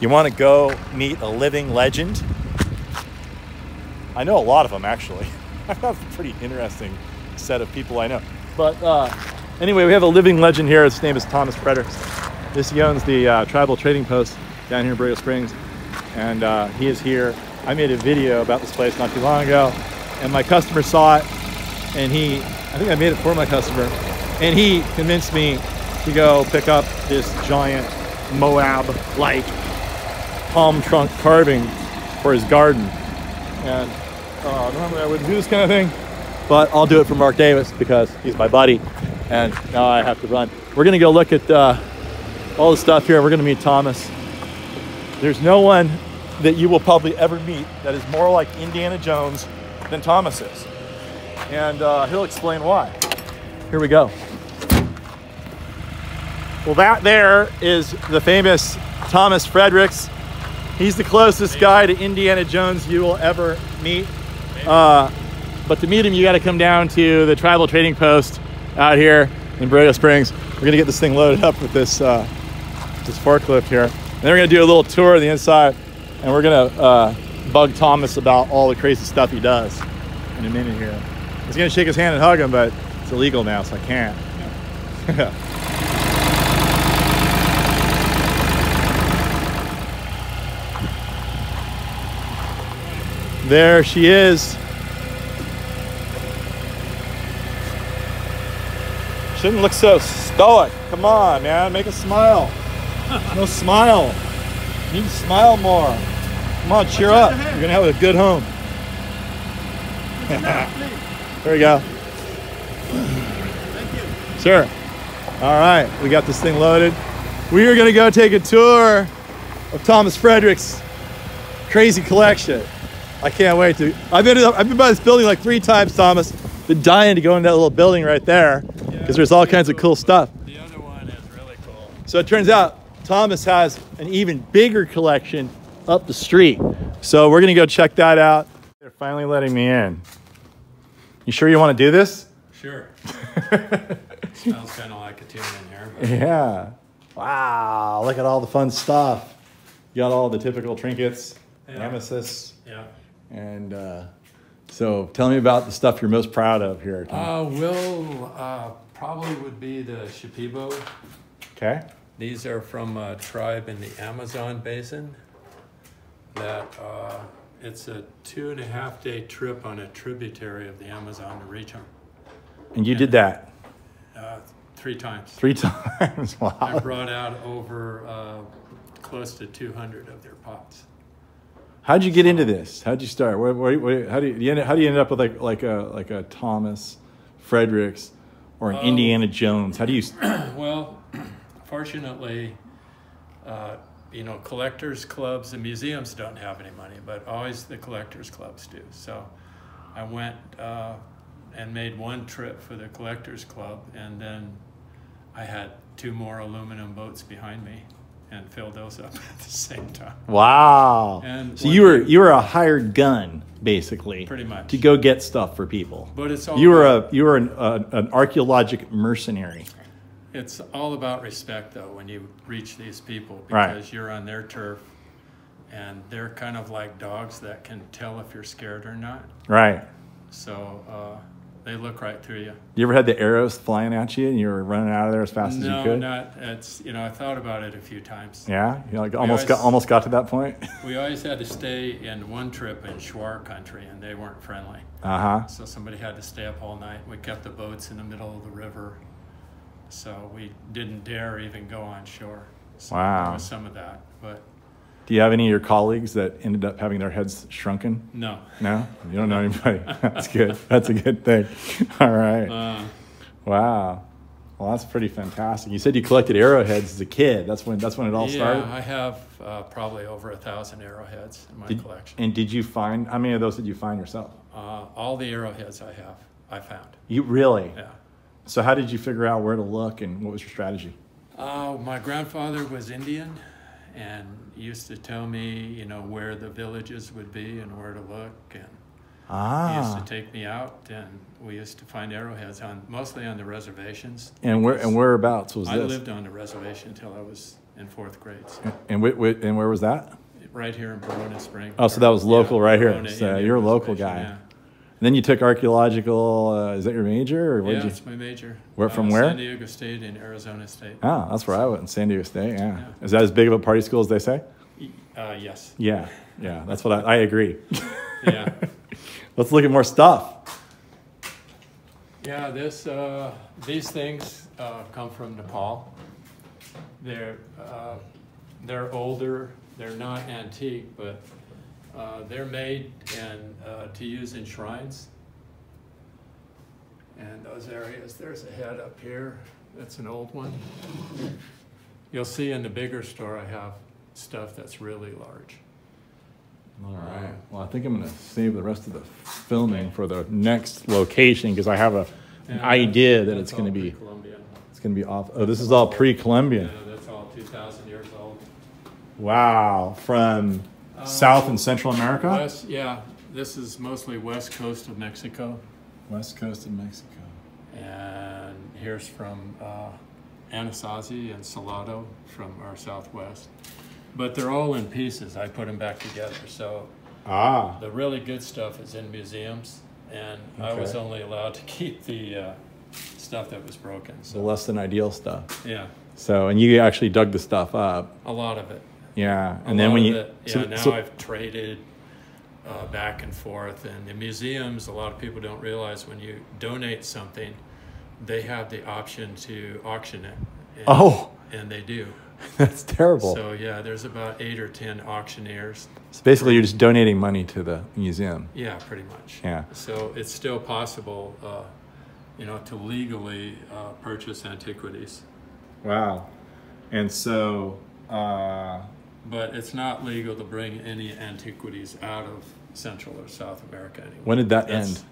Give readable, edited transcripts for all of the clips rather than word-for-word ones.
You want to go meet a living legend? I know a lot of them, actually. I've got a pretty interesting set of people I know. But anyway, we have a living legend here. His name is Thomas Frederick. He owns the tribal trading post down here in Borrego Springs. And he is here. I made a video about this place not too long ago. And my customer saw it. And I think I made it for my customer. And he convinced me to go pick up this giant Moab-like palm trunk carving for his garden. And normally I wouldn't do this kind of thing, but I'll do it for Mark Davis because he's my buddy. And now I have to run. We're gonna go look at all the stuff here. We're gonna meet Thomas. There's no one that you will probably ever meet that is more like Indiana Jones than Thomas is. And he'll explain why. Here we go. Well, that there is the famous Thomas Fredericks. He's the closest guy to Indiana Jones you will ever meet. But to meet him, you got to come down to the tribal trading post out here in Borrego Springs. We're gonna get this thing loaded up with this forklift here. And then we're gonna do a little tour of the inside, and we're gonna bug Thomas about all the crazy stuff he does in a minute here. I was gonna shake his hand and hug him, but it's illegal now, so I can't. Yeah. There she is. Shouldn't look so stoic. Come on, man, make a smile. No smile. You need to smile more. Come on, cheer up. You're gonna have a good home. There we go. Thank you. Sure. All right, we got this thing loaded. We are gonna go take a tour of Thomas Frederick's crazy collection. I can't wait to. I've been by this building like 3 times, Thomas. Been dying to go in that little building right there because there's all kinds of cool stuff. The other one is really cool. So it turns out Thomas has an even bigger collection up the street. So we're gonna go check that out. They're finally letting me in. You sure you want to do this? Sure. Smells kind of like a tune in here. But... Yeah. Wow, look at all the fun stuff. You got all the typical trinkets, amethysts. Yeah. And so tell me about the stuff you're most proud of here, Tom. Probably would be the Shipibo. Okay. These are from a tribe in the Amazon basin. That it's a 2.5-day trip on a tributary of the Amazon to reach them. And you did that? 3 times. 3 times, wow. I brought out over close to 200 of their pots. How'd you get into this? How'd you start? How do you end up with like a Thomas Fredericks or an Indiana Jones? How do you? Well, fortunately, collectors clubs and museums don't have any money, but always the collectors clubs do. So I went and made 1 trip for the collectors club, and then I had 2 more aluminum boats behind me and filled those up at the same time. Wow. And so you were a hired gun, basically. Pretty much. To go get stuff for people. But it's all you were an archaeologic mercenary. It's all about respect, though, when you reach these people, because right. You're on their turf, and they're kind of like dogs that can tell if you're scared or not. Right. So they look right through you. You ever had the arrows flying at you and you were running out of there as fast as you could? No, not. It's I thought about it a few times. Yeah, you almost got to that point. We always had to stay in 1 trip in Shuar country, and they weren't friendly. So somebody had to stay up all night. We kept the boats in the middle of the river, so we didn't dare even go on shore. So wow. There was some of that, but. Do you have any of your colleagues that ended up having their heads shrunken? No. No? You don't know anybody? That's good. That's a good thing. All right. Wow. Well, that's pretty fantastic. You said you collected arrowheads as a kid. That's when it all started? Yeah, I have probably over 1,000 arrowheads in my collection. And did you find, how many of those did you find yourself? All the arrowheads I found. You really? Yeah. So how did you figure out where to look, and what was your strategy? My grandfather was Indian, and used to tell me, where the villages would be and where to look. And he used to take me out, and we used to find arrowheads mostly on the reservations. And whereabouts was this? I lived on the reservation until I was in 4th grade. So. And where was that? Right here in Verona Springs. Oh, so that was local right here. Verona, So you're a local guy. Yeah. And then you took archaeological. Is that your major, or Yeah, it's my major. From where? San Diego State and Arizona State. Oh, that's where I went, in San Diego State. Yeah. Is that as big of a party school as they say? Yes. Yeah. That's what I agree. Yeah. Let's look at more stuff. Yeah, these things come from Nepal. They're older. They're not antique, but they're made to use in shrines. And those areas, there's a head up here. That's an old one. You'll see in the bigger store I have stuff that's really large. All right. Well, I think I'm going to save the rest of the filming for the next location because I have an idea that it's going to be. It's going to be off. Oh, this is all pre-Columbian. Yeah, that's all 2,000 years old. Wow, from South and Central America. Yeah, this is mostly west coast of Mexico. West coast of Mexico. And here's from Anasazi and Salado from our southwest. But they're all in pieces. I put them back together. So the really good stuff is in museums, and I was only allowed to keep the stuff that was broken. So the less than ideal stuff. Yeah. So, and you actually dug the stuff up. A lot of it. Yeah, and then when you now I've traded back and forth, and the museums, a lot of people don't realize when you donate something, they have the option to auction it. And they do. That's terrible. So yeah, there's about 8 or 10 auctioneers. So basically, you're just donating money to the museum. Yeah, pretty much. Yeah. So it's still possible, to legally purchase antiquities. Wow. And so. But it's not legal to bring any antiquities out of Central or South America anymore. When did that end?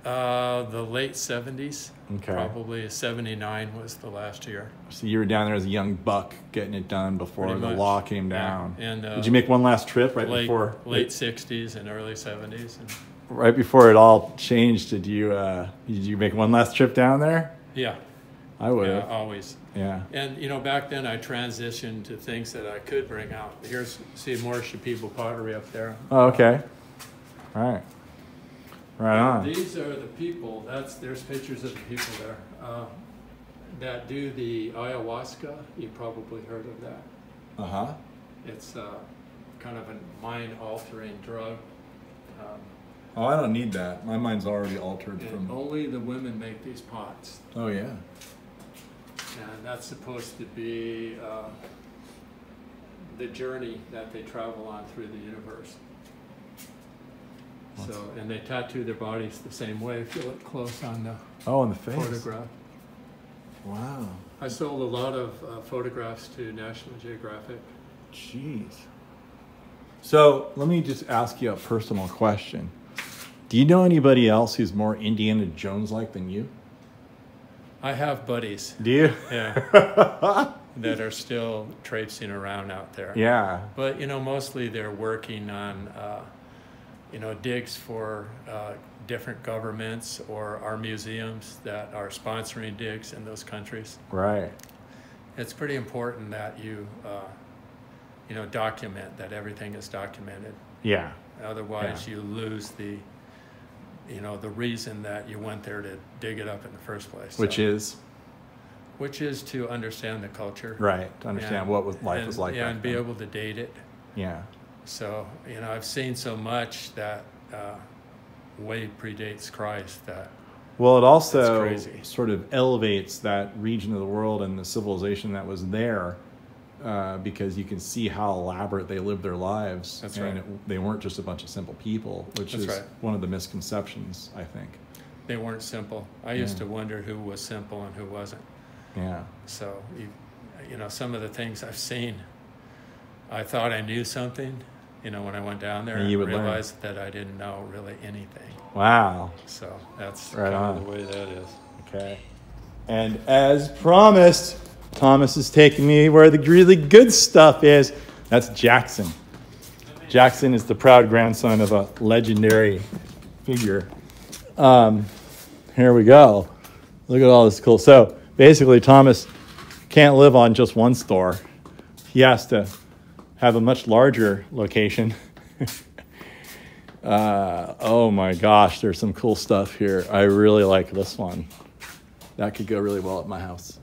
The late 70s. Okay. Probably 79 was the last year. So you were down there as a young buck getting it done before the law came down. Yeah. And did you make one last trip before? Late 60s and early 70s. And right before it all changed, did you make one last trip down there? Yeah. I would. Yeah, always. Yeah. And back then I transitioned to things that I could bring out. See more Shipibo pottery up there. Oh, okay. All right. Right on. These are the people. There's pictures of the people there that do the ayahuasca. You probably heard of that. It's kind of a mind-altering drug. I don't need that. My mind's already altered from. Only the women make these pots. Oh yeah. And that's supposed to be the journey that they travel on through the universe. So, and they tattoo their bodies the same way if you look close on the on the face photograph. Wow. I sold a lot of photographs to National Geographic. Jeez. So let me just ask you a personal question. Do you know anybody else who's more Indiana Jones-like than you? I have buddies. Do you? Yeah. That are still traipsing around out there. Yeah. But, mostly they're working on, digs for different governments or our museums that are sponsoring digs in those countries. Right. It's pretty important that you, document, that everything is documented. Yeah. Otherwise you lose the reason that you went there to dig it up in the first place. Which is? Which is to understand the culture. Right, to understand what life was like. Yeah, and be able to date it. Yeah. So, I've seen so much that way predates Christ that. Well, it also sort of elevates that region of the world and the civilization that was there because you can see how elaborate they lived their lives. That's and right. They weren't just a bunch of simple people, which That's is right. one of the misconceptions, I think. They weren't simple. I used to wonder who was simple and who wasn't. Yeah. So, some of the things I've seen, I thought I knew something, when I went down there, and you realized that I didn't know really anything. Wow. So that's right kind of the way that is. Okay. And as promised, Thomas is taking me where the really good stuff is. That's Jackson. Jackson is the proud grandson of a legendary figure. Here we go. Look at all this cool. So basically, Thomas can't live on just one store. He has to have a much larger location. Oh my gosh, there's some cool stuff here. I really like this one. That could go really well at my house.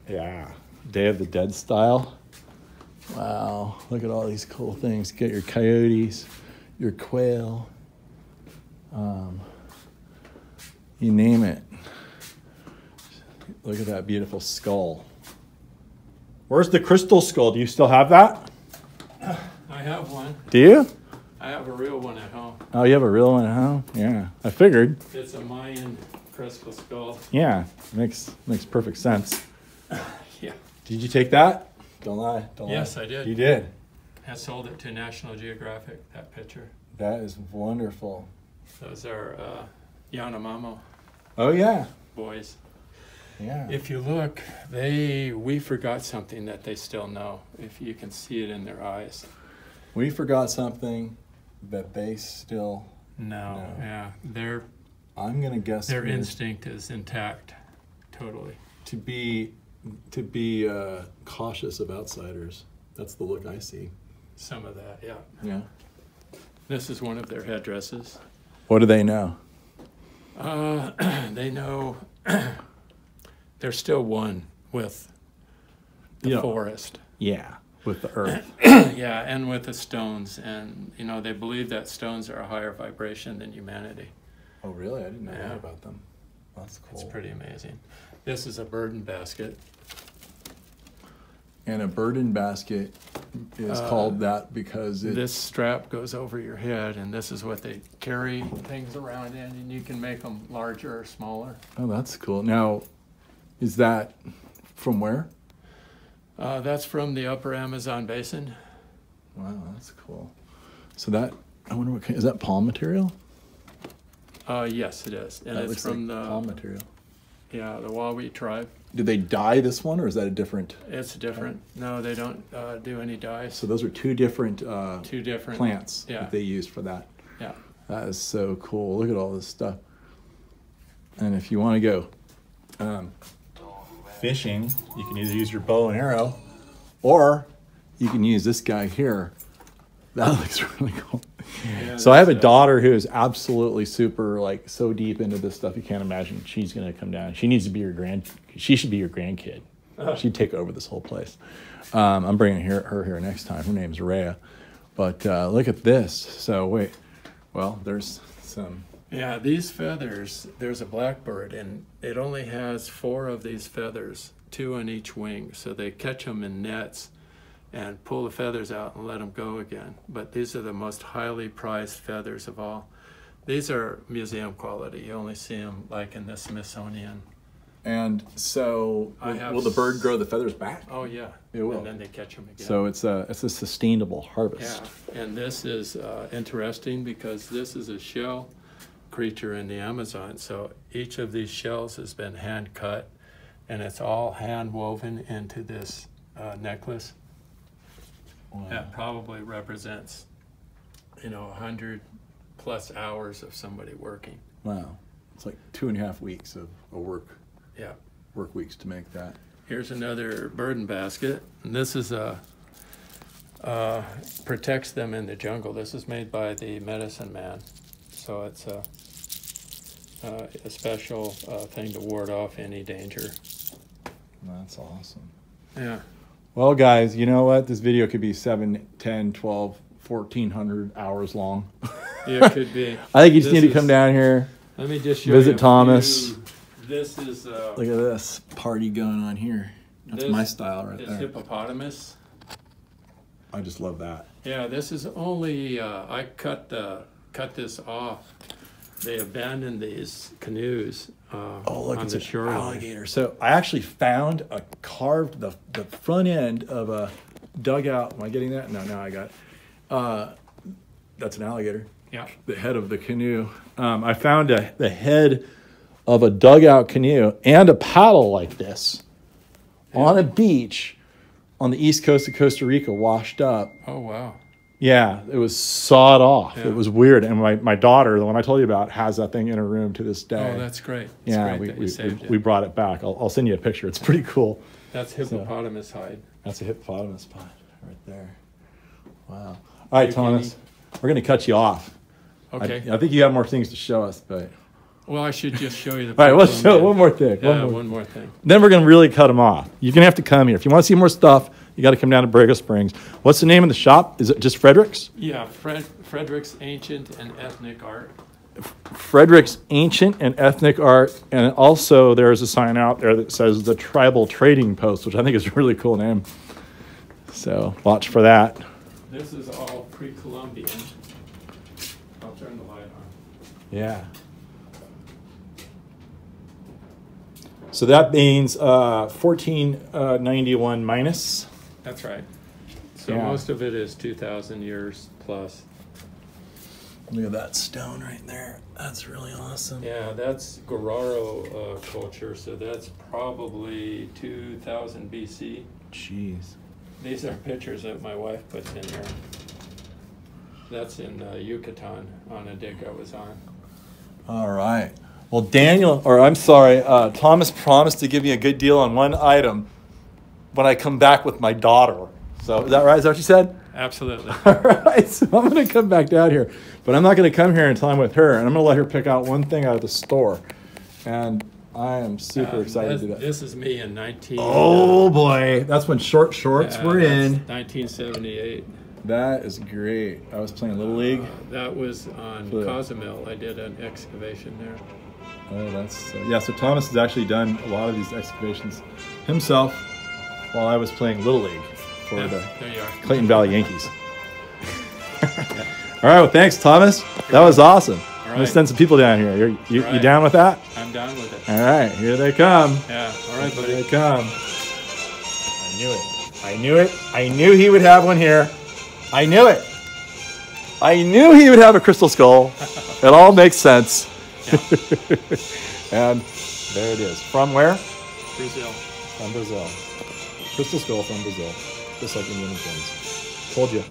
Yeah, Day of the Dead style. Wow, look at all these cool things. Get your coyotes, your quail, you name it. Look at that beautiful skull. Where's the crystal skull? Do you still have that? I have one. Do you? I have a real one at home. Oh, you have a real one at home? Yeah, I figured. It's a Mayan crystal skull. Yeah, makes perfect sense. Yeah. Did you take that? Don't lie. Don't Yes, lie. I did. You did. I sold it to National Geographic, that picture. That is wonderful. Those are Yanomamo Oh, yeah. boys. Yeah. If you look, we forgot something that they still know, if you can see it in their eyes. We forgot something that they still No, No. yeah. I'm going to guess Their here instinct is intact, totally. to be cautious of outsiders. That's the look I see. Some of that, yeah. Yeah. This is one of their headdresses. What do they know? They know they're still one with the Yeah. forest. Yeah, with the earth. Yeah, and with the stones. And, they believe that stones are a higher vibration than humanity. Oh, really? I didn't know Yeah. that about them. That's cool. It's pretty amazing. This is a burden basket. And a burden basket is called that because This strap goes over your head, and this is what they carry things around in, and you can make them larger or smaller. Oh, that's cool. Now, is that from where? That's from the upper Amazon basin. Wow, that's cool. So that, I wonder what is that palm material? Yes, it is. And That it's looks from like palm material. the Wawi tribe. Did they dye this one, or is that a different? It's different. No, they don't do any dyes. So those are two different Two different plants Yeah. that they use for that. Yeah. That is so cool. Look at all this stuff. And if you want to go fishing, you can either use your bow and arrow, or you can use this guy here. That looks really cool. Yeah, So I have a that's, daughter who is absolutely super, like, so deep into this stuff you can't imagine. She's gonna come down. She needs to be she should be your grandkid. She'd take over this whole place. I'm bringing her here next time. Her name's Rhea. But look at this. So wait, well, there's some. Yeah, these feathers, there's a blackbird, and it only has 4 of these feathers, 2 on each wing. So they catch them in nets and pull the feathers out and let them go again. But these are the most highly prized feathers of all. These are museum quality. You only see them like in the Smithsonian. And so, will the bird grow the feathers back? Oh yeah, It will. And then they catch them again. So it's a sustainable harvest. Yeah, and this is interesting because this is a shell creature in the Amazon. So each of these shells has been hand cut, and it's all hand woven into this necklace. Wow. That probably represents, 100+ hours of somebody working. Wow. It's like 2.5 weeks of work Yeah. weeks to make that. Here's another burden basket, and this is protects them in the jungle. This is made by the medicine man, so it's a special thing to ward off any danger. That's awesome. Yeah. Well, guys, you know what? This video could be 7, 10, 12, 1,400 hours long. Yeah, it could be. I think you just This need to come down here. Let me just show Visit you a Thomas. few. This is Look at this party going on here. That's This my style right is there. hippopotamus. I just love that. Yeah, this is only I cut this off. They abandoned these canoes Oh, look, on it's the an shoreline. alligator. So I actually found carved the front end of a dugout. Am I getting that? No, now I got it. That's an alligator. Yeah. The head of the canoe. I found the head of a dugout canoe and a paddle like this on a beach on the east coast of Costa Rica, washed up. Oh wow. Yeah, it was sawed off. Yeah. It was weird. And my daughter, the one I told you about, has that thing in her room to this day. Oh, that's great. It's yeah, great that you saved it. we brought it back. I'll send you a picture. It's pretty cool. That's hippopotamus hide. That's a hippopotamus spine right there. Wow. All right, Thomas, we're going to cut you off. Okay. I think you have more things to show us, but... Well, I should just show you the... All right, let's show one more thing. Yeah, one more thing. Then we're going to really cut them off. You're going to have to come here. If you want to see more stuff, you got to come down to Borrego Springs. What's the name of the shop? Is it just Frederick's? Yeah, Frederick's Ancient and Ethnic Art. Frederick's Ancient and Ethnic Art. And also there's a sign out there that says the Tribal Trading Post, which I think is a really cool name. So watch for that. This is all pre-Columbian. I'll turn the light on. Yeah. So that means 1491 minus. That's right. So Yeah. most of it is 2,000 years plus. Look at that stone right there. That's really awesome. Yeah, that's Guerrero culture, so that's probably 2000 BC. Jeez. These are pictures that my wife puts in here. That's in Yucatan on a dig I was on. All right. Well, Thomas promised to give me a good deal on one item when I come back with my daughter. So is that right? Is that what you said? Absolutely. All right. So I'm going to come back down here, but I'm not going to come here until I'm with her, and I'm going to let her pick out one thing out of the store. And I am super excited to do that. This is me in 19... Oh, boy. That's when short shorts were in. 1978. That is great. I was playing Little League. That was on Cozumel. I did an excavation there. Oh, that's yeah. So Thomas has actually done a lot of these excavations himself while I was playing Little League for the there you are. Clayton Valley Yankees. All right. Well, thanks, Thomas. That was awesome. I'm gonna send some people down here. You down with that? I'm down with it. All right. Here they come. Yeah. All right, buddy. Here they come. I knew it. I knew it. I knew he would have one here. I knew it. I knew he would have a crystal skull. It all makes sense. Yeah. And there it is. From where? Brazil. From Brazil. Crystal skull from Brazil. Just like Indiana Jones. Told you.